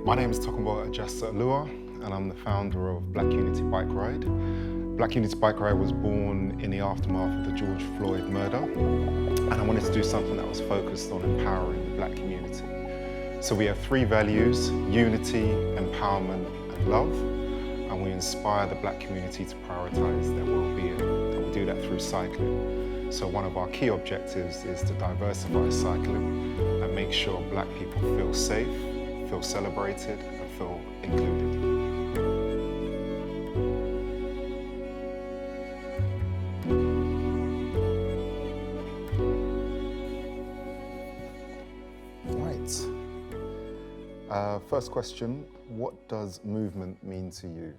My name is Tokunbo Ajasa-Oluwa, and I'm the founder of Black Unity Bike Ride. Black Unity Bike Ride was born in the aftermath of the George Floyd murder, and I wanted to do something that was focused on empowering the Black community. So we have three values: unity, empowerment, and love, and we inspire the Black community to prioritize their well-being, and we do that through cycling. So one of our key objectives is to diversify cycling and make sure Black people feel safe, feel celebrated, and feel included. Right. First question, what does movement mean to you?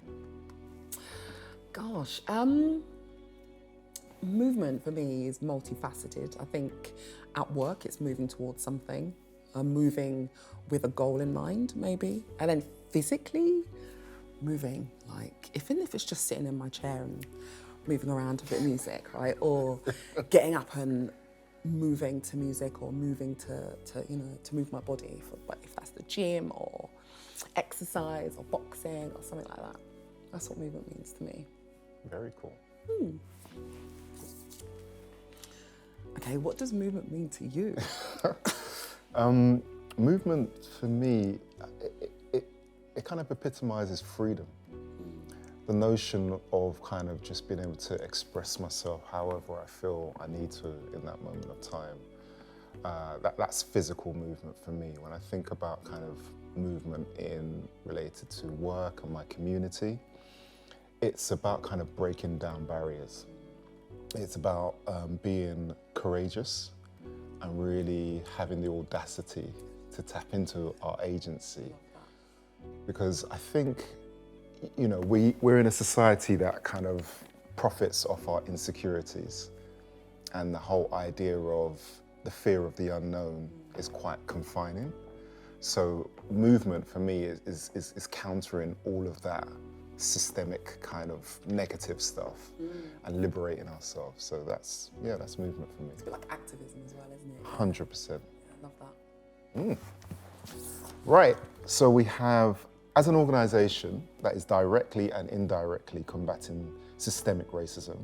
Gosh, movement for me is multifaceted. I think at work it's moving towards something, moving with a goal in mind maybe, and then physically moving, like even if it's just sitting in my chair and moving around to a bit of music, right? Or getting up and moving to music, or moving to move my body, if that's the gym or exercise or boxing or something like that. That's what movement means to me. Very cool. Okay, what does movement mean to you? Movement for me, it kind of epitomizes freedom. The notion of kind of just being able to express myself however I feel I need to in that moment of time. That's physical movement for me. When I think about kind of movement related to work and my community, it's about kind of breaking down barriers. It's about being courageous and really having the audacity to tap into our agency. Because I think, we're in a society that kind of profits off our insecurities, and the whole idea of the fear of the unknown is quite confining. So movement for me is countering all of that systemic kind of negative stuff and liberating ourselves. So that's movement for me. It's a bit like activism as well, isn't it? 100%. Yeah, I love that. Right, so we have, as an organisation that is directly and indirectly combating systemic racism,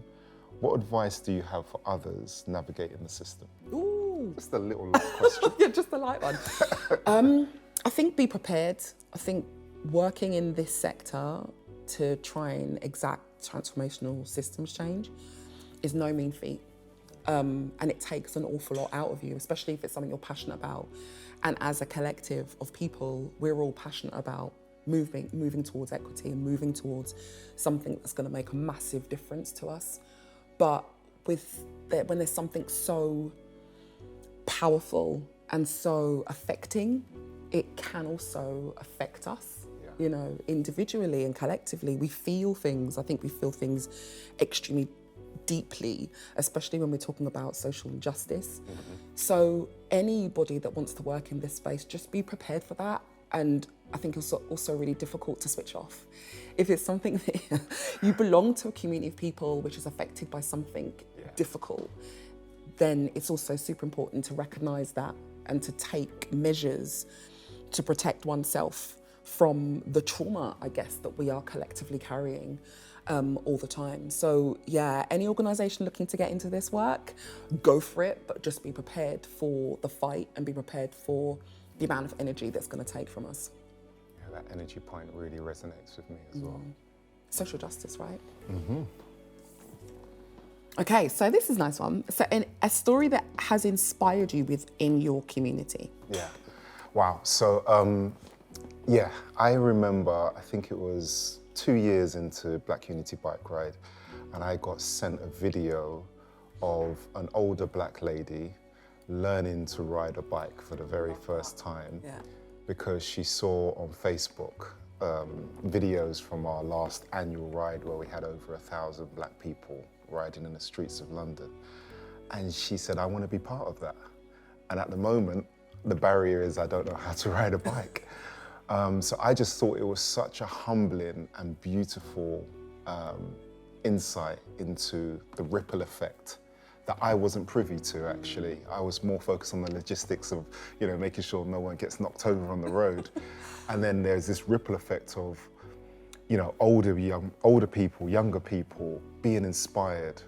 what advice do you have for others navigating the system? Ooh. Just a little light question. Yeah, just a light one. I think be prepared. I think working in this sector to try and exact transformational systems change is no mean feat. And it takes an awful lot out of you, especially if it's something you're passionate about. And as a collective of people, we're all passionate about moving towards equity and moving towards something that's going to make a massive difference to us. When there's something so powerful and so affecting, it can also affect us. Individually and collectively, we feel things. I think we feel things extremely deeply, especially when we're talking about social injustice. So anybody that wants to work in this space, just be prepared for that. And I think it's also really difficult to switch off. If it's something that you belong to a community of people which is affected by something difficult, then it's also super important to recognise that and to take measures to protect oneself from the trauma, I guess, that we are collectively carrying all the time. So yeah, any organisation looking to get into this work, go for it, but just be prepared for the fight and be prepared for the amount of energy that's going to take from us. Yeah, that energy point really resonates with me as well. Social justice, right? Okay, so this is a nice one. So a story that has inspired you within your community. Yeah, wow. So, I remember, I think it was 2 years into Black Unity Bike Ride, and I got sent a video of an older Black lady learning to ride a bike for the very first time because she saw on Facebook videos from our last annual ride where we had over 1,000 Black people riding in the streets of London. And she said, I want to be part of that. And at the moment, the barrier is I don't know how to ride a bike. So I just thought it was such a humbling and beautiful insight into the ripple effect that I wasn't privy to, actually. I was more focused on the logistics of, making sure no one gets knocked over on the road. And then there's this ripple effect of, older people, younger people being inspired.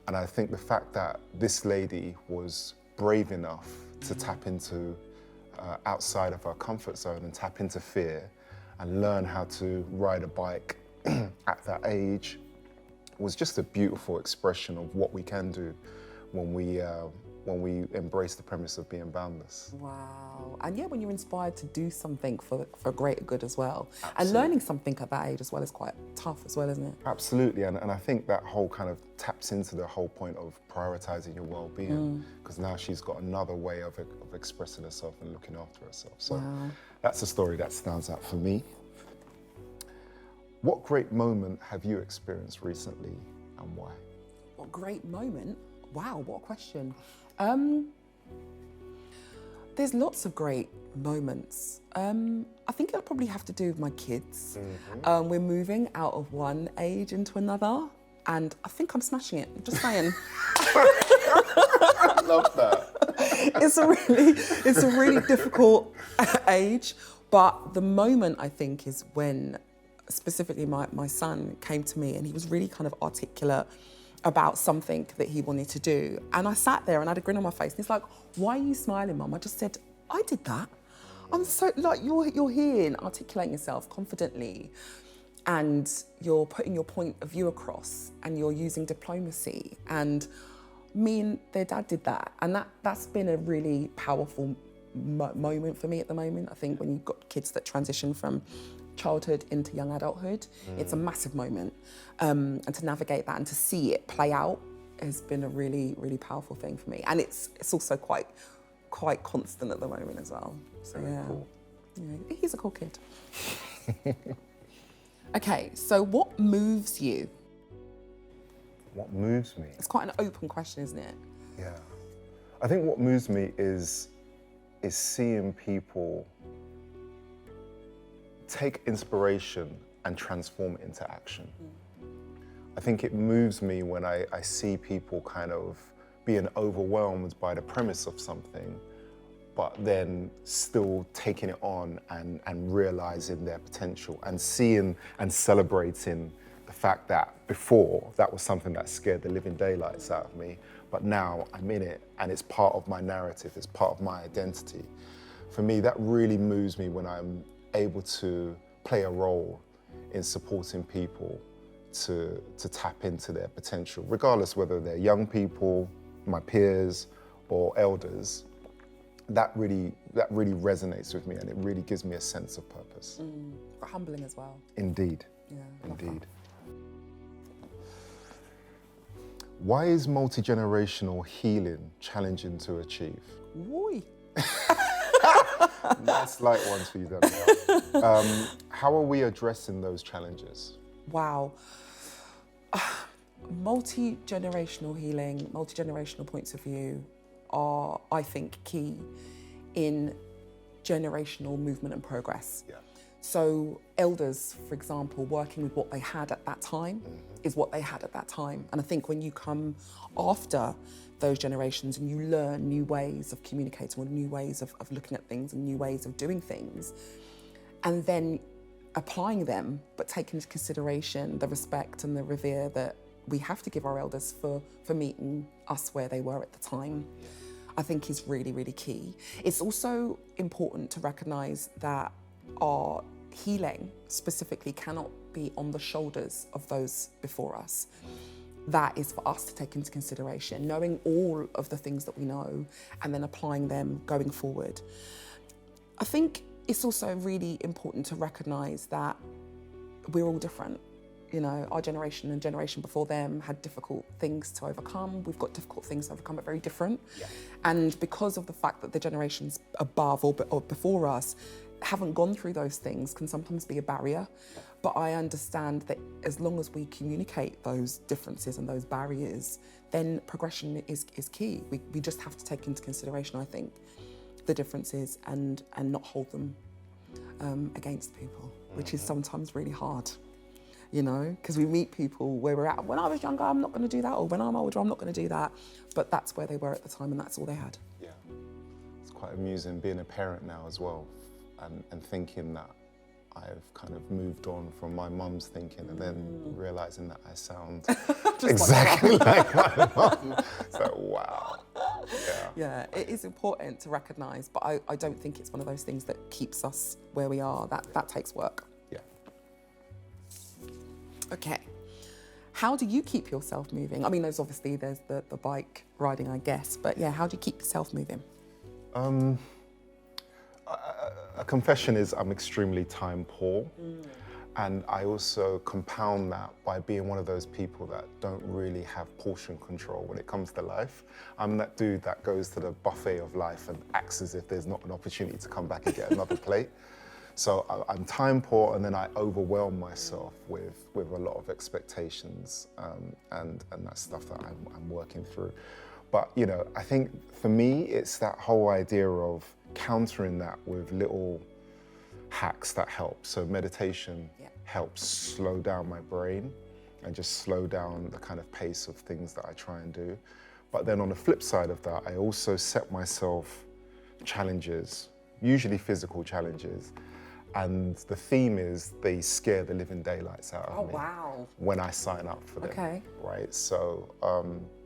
And I think the fact that this lady was brave enough to tap into outside of her comfort zone and tap into fear and learn how to ride a bike at that age was just a beautiful expression of what we can do when we embrace the premise of being boundless. Wow. And yeah, when you're inspired to do something for greater good as well. Absolutely. And learning something at that age as well is quite tough as well, isn't it? Absolutely, and I think that whole kind of taps into the whole point of prioritizing your well-being, because now she's got another way of expressing herself and looking after herself. So that's a story that stands out for me. What great moment have you experienced recently and why? What great moment? Wow, what a question. There's lots of great moments. I think it'll probably have to do with my kids. We're moving out of one age into another, and I think I'm smashing it. I'm just saying. I love that. It's a really difficult age, but the moment I think is when specifically my son came to me and he was really kind of articulate about something that he wanted to do. And I sat there and I had a grin on my face and he's like, "Why are you smiling, Mum?" I just said, "I did that." I'm so, like, you're here and articulating yourself confidently and you're putting your point of view across and you're using diplomacy. And me and their dad did that. And that's been a really powerful moment for me at the moment. I think when you've got kids that transition from childhood into young adulthood, it's a massive moment. And to navigate that and to see it play out has been a really, really powerful thing for me. And it's also quite constant at the moment as well. So Cool. Yeah, he's a cool kid. Okay, so what moves you? What moves me? It's quite an open question, isn't it? Yeah. I think what moves me is seeing people take inspiration and transform it into action. I think it moves me when I see people kind of being overwhelmed by the premise of something, but then still taking it on and realizing their potential and seeing and celebrating the fact that before that was something that scared the living daylights out of me, but now I'm in it and it's part of my narrative, it's part of my identity. For me, that really moves me when I'm able to play a role in supporting people to tap into their potential, regardless whether they're young people, my peers, or elders. That really resonates with me and it really gives me a sense of purpose. But humbling as well. Indeed. Yeah, Indeed. Why is multi-generational healing challenging to achieve? Woi. Nice light ones for you, Danielle. How are we addressing those challenges? Wow. Multi-generational healing, multi-generational points of view are, I think, key in generational movement and progress. Yeah. So elders, for example, working with what they had at that time is what they had at that time. And I think when you come after those generations and you learn new ways of communicating or new ways of looking at things and new ways of doing things, and then applying them, but taking into consideration the respect and the revere that we have to give our elders for meeting us where they were at the time, I think is really, really key. It's also important to recognise that our healing specifically cannot be on the shoulders of those before us. That is for us to take into consideration, knowing all of the things that we know and then applying them going forward. I think it's also really important to recognise that we're all different. You know, our generation and generation before them had difficult things to overcome. We've got difficult things to overcome, but very different. Yeah. And because of the fact that the generations above or before us haven't gone through those things can sometimes be a barrier. But I understand that as long as we communicate those differences and those barriers, then progression is key. We just have to take into consideration, I think, the differences and not hold them against people, which is sometimes really hard. you know, because we meet people where we're at. When I was younger, I'm not going to do that, or when I'm older, I'm not going to do that. But that's where they were at the time, and that's all they had. Yeah, it's quite amusing being a parent now as well, and thinking that I've kind of moved on from my mum's thinking, and then realising that I sound exactly like my mum. So, wow. Yeah, it is important to recognise, but I don't think it's one of those things that keeps us where we are. That takes work. Yeah. Okay. How do you keep yourself moving? I mean, there's the bike riding, I guess, but yeah, how do you keep yourself moving? A confession is I'm extremely time poor. And I also compound that by being one of those people that don't really have portion control when it comes to life. I'm that dude that goes to the buffet of life and acts as if there's not an opportunity to come back and get another plate. So I'm time poor, and then I overwhelm myself with a lot of expectations, and that's stuff that I'm working through. But, you know, I think for me, it's that whole idea of countering that with little hacks that help. So meditation helps slow down my brain and just slow down the kind of pace of things that I try and do. But then on the flip side of that, I also set myself challenges, usually physical challenges. And the theme is they scare the living daylights out of me. Wow. When I sign up for them. Okay. Right. So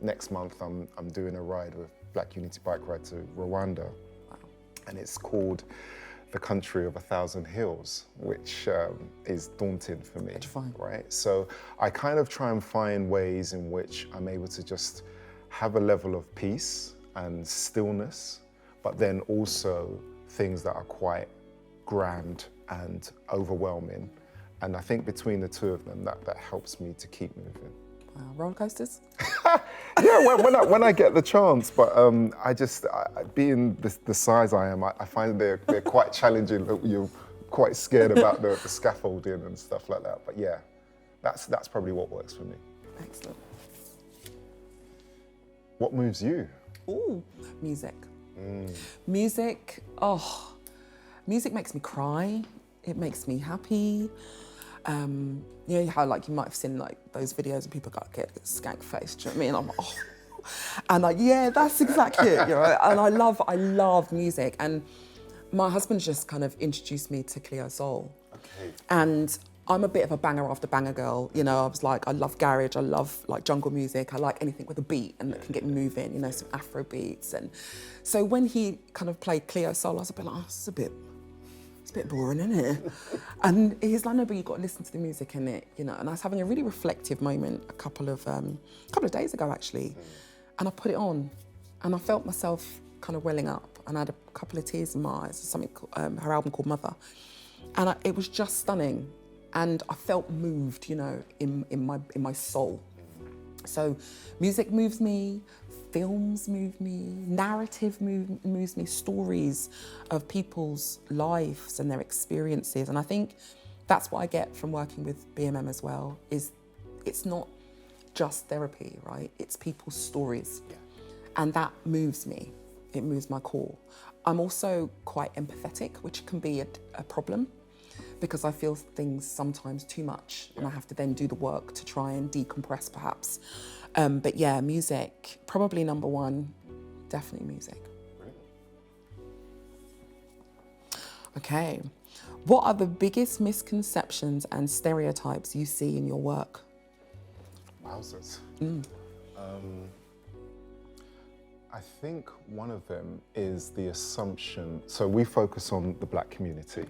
next month I'm doing a ride with Black Unity Bike Ride to Rwanda. Wow. And it's called The Country of 1,000 Hills, which is daunting for me. Right. So I kind of try and find ways in which I'm able to just have a level of peace and stillness, but then also things that are quite grand and overwhelming. And I think between the two of them, that helps me to keep moving. Wow, roller coasters? Yeah, when I get the chance, but being the size I am, I find they're quite challenging. You're quite scared about the scaffolding and stuff like that. But yeah, that's probably what works for me. Excellent. What moves you? Ooh, music. Music, music makes me cry. It makes me happy. You know how you might have seen those videos of people get skank faced, do you know what I mean? And yeah, that's exactly it, you know. And I love music. And my husband's just kind of introduced me to Cleo Soul. Okay. And I'm a bit of a banger after banger girl, you know. I love garage, I love jungle music, I like anything with a beat and that can get me moving, you know, some Afro beats. And so when he kind of played Cleo Soul, I was a bit like, it's a bit boring, isn't it? And he's like, no, but you've got to listen to the music in it, you know. And I was having a really reflective moment a couple of days ago, actually. And I put it on and I felt myself kind of welling up, and I had a couple of tears in my eyes. Something her album called Mother. And it was just stunning. And I felt moved, you know, in my soul. So music moves me, films move me, narrative moves me, stories of people's lives and their experiences. And I think that's what I get from working with BMM as well, is it's not just therapy, right? It's people's stories. Yeah. And that moves me. It moves my core. I'm also quite empathetic, which can be a problem, because I feel things sometimes too much, and I have to then do the work to try and decompress perhaps. But yeah, music, probably number one, definitely music. Okay, what are the biggest misconceptions and stereotypes you see in your work? Wowzers. I think one of them is the assumption, so we focus on the Black community.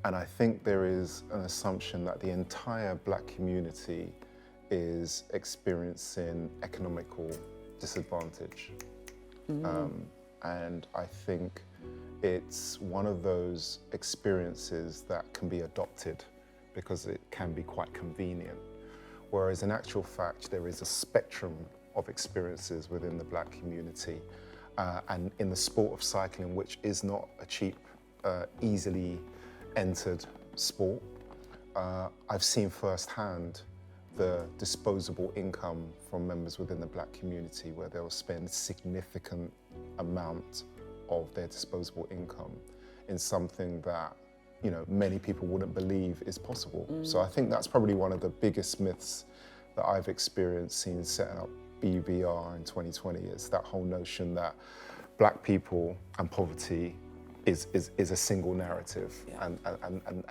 And I think there is an assumption that the entire Black community is experiencing economical disadvantage. And I think it's one of those experiences that can be adopted because it can be quite convenient. Whereas in actual fact, there is a spectrum of experiences within the Black community. And in the sport of cycling, which is not a cheap, easily entered sport, I've seen firsthand the disposable income from members within the Black community, where they'll spend significant amount of their disposable income in something that you know, many people wouldn't believe is possible. So I think that's probably one of the biggest myths that I've experienced since setting up BUBR in 2020, is that whole notion that Black people and poverty is a single narrative, and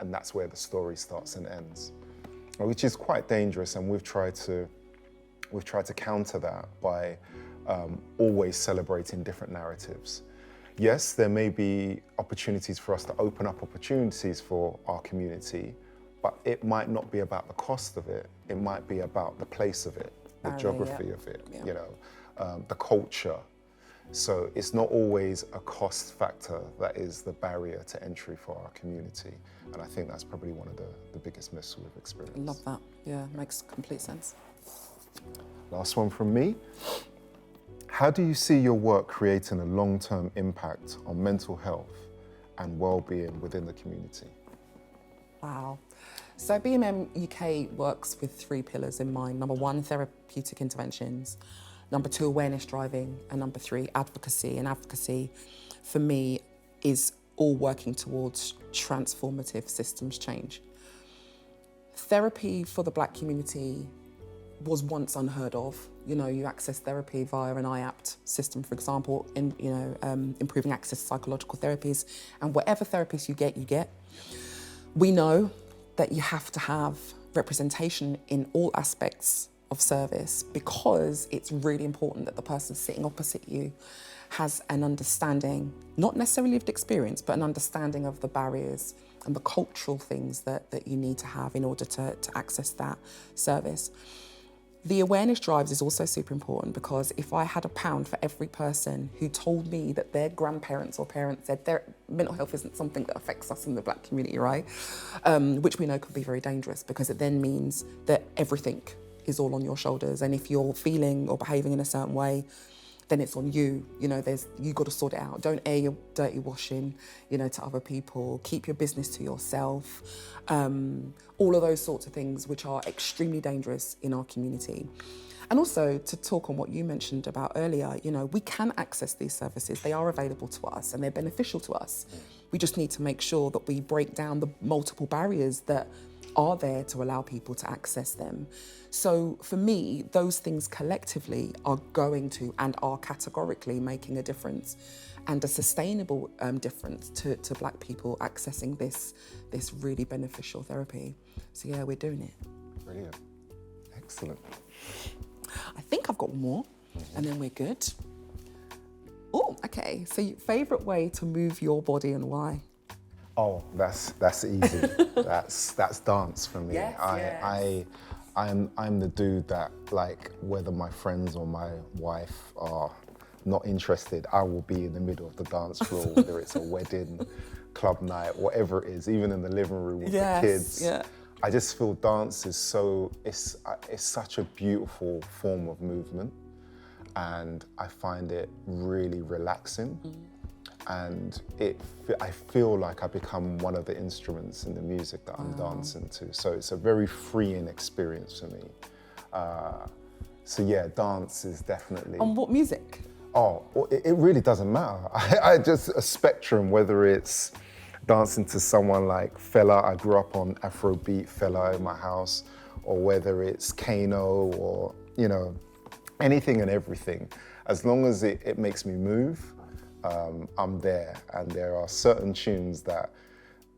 that's where the story starts and ends, which is quite dangerous. And we've tried to counter that by always celebrating different narratives. Yes, there may be opportunities for us to open up opportunities for our community, but it might not be about the cost of it. It might be about the place of it, the geography of it, you know, the culture. So it's not always a cost factor that is the barrier to entry for our community. And I think that's probably one of the biggest myths we've experienced. I love that. Yeah, makes complete sense. Last one from me. How do you see your work creating a long-term impact on mental health and well-being within the community? Wow. So BMMUK works with 3 pillars in mind. Number 1, therapeutic interventions. Number 2, awareness driving. And number 3, advocacy. And advocacy, for me, is all working towards transformative systems change. Therapy for the Black community was once unheard of. You know, you access therapy via an IAPT system, for example, in improving access to psychological therapies, and whatever therapies you get. We know that you have to have representation in all aspects of service, because it's really important that the person sitting opposite you has an understanding, not necessarily lived experience, but an understanding of the barriers and the cultural things that you need to have in order to access that service. The awareness drives is also super important, because if I had £1 for every person who told me that their grandparents or parents said their mental health isn't something that affects us in the Black community, right? Which we know can be very dangerous, because it then means that everything is all on your shoulders. And if you're feeling or behaving in a certain way, then it's on you. You know, you got to sort it out. Don't air your dirty washing, you know, to other people. Keep your business to yourself. All of those sorts of things, which are extremely dangerous in our community. And also, to talk on what you mentioned about earlier, you know, we can access these services. They are available to us and they're beneficial to us. We just need to make sure that we break down the multiple barriers that are there to allow people to access them. So for me, those things collectively are going to and are categorically making a difference, and a sustainable difference to Black people accessing this really beneficial therapy. So yeah, we're doing it. Brilliant. Excellent. I think I've got one more, and then we're good. Oh, okay. So your favourite way to move your body and why? Oh, that's easy. that's dance for me. Yes, I'm the dude that, like, whether my friends or my wife are not interested, I will be in the middle of the dance floor, whether it's a wedding, club night, whatever it is, even in the living room with the kids. Yeah. I just feel dance is it's such a beautiful form of movement, and I find it really relaxing. And I feel like I become one of the instruments in the music that I'm dancing to. So it's a very freeing experience for me. So yeah, dance is definitely... On what music? Oh, it really doesn't matter. I just, a spectrum, whether it's dancing to someone like Fela, I grew up on Afrobeat Fela in my house, or whether it's Kano, or, you know, anything and everything. As long as it makes me move, I'm there. And there are certain tunes that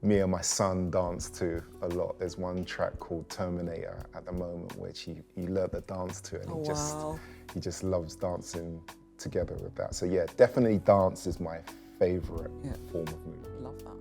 me and my son dance to a lot. There's one track called Terminator at the moment, which he learned the dance to, and he just loves dancing together with that. So yeah, definitely dance is my favorite form of movement. Love that.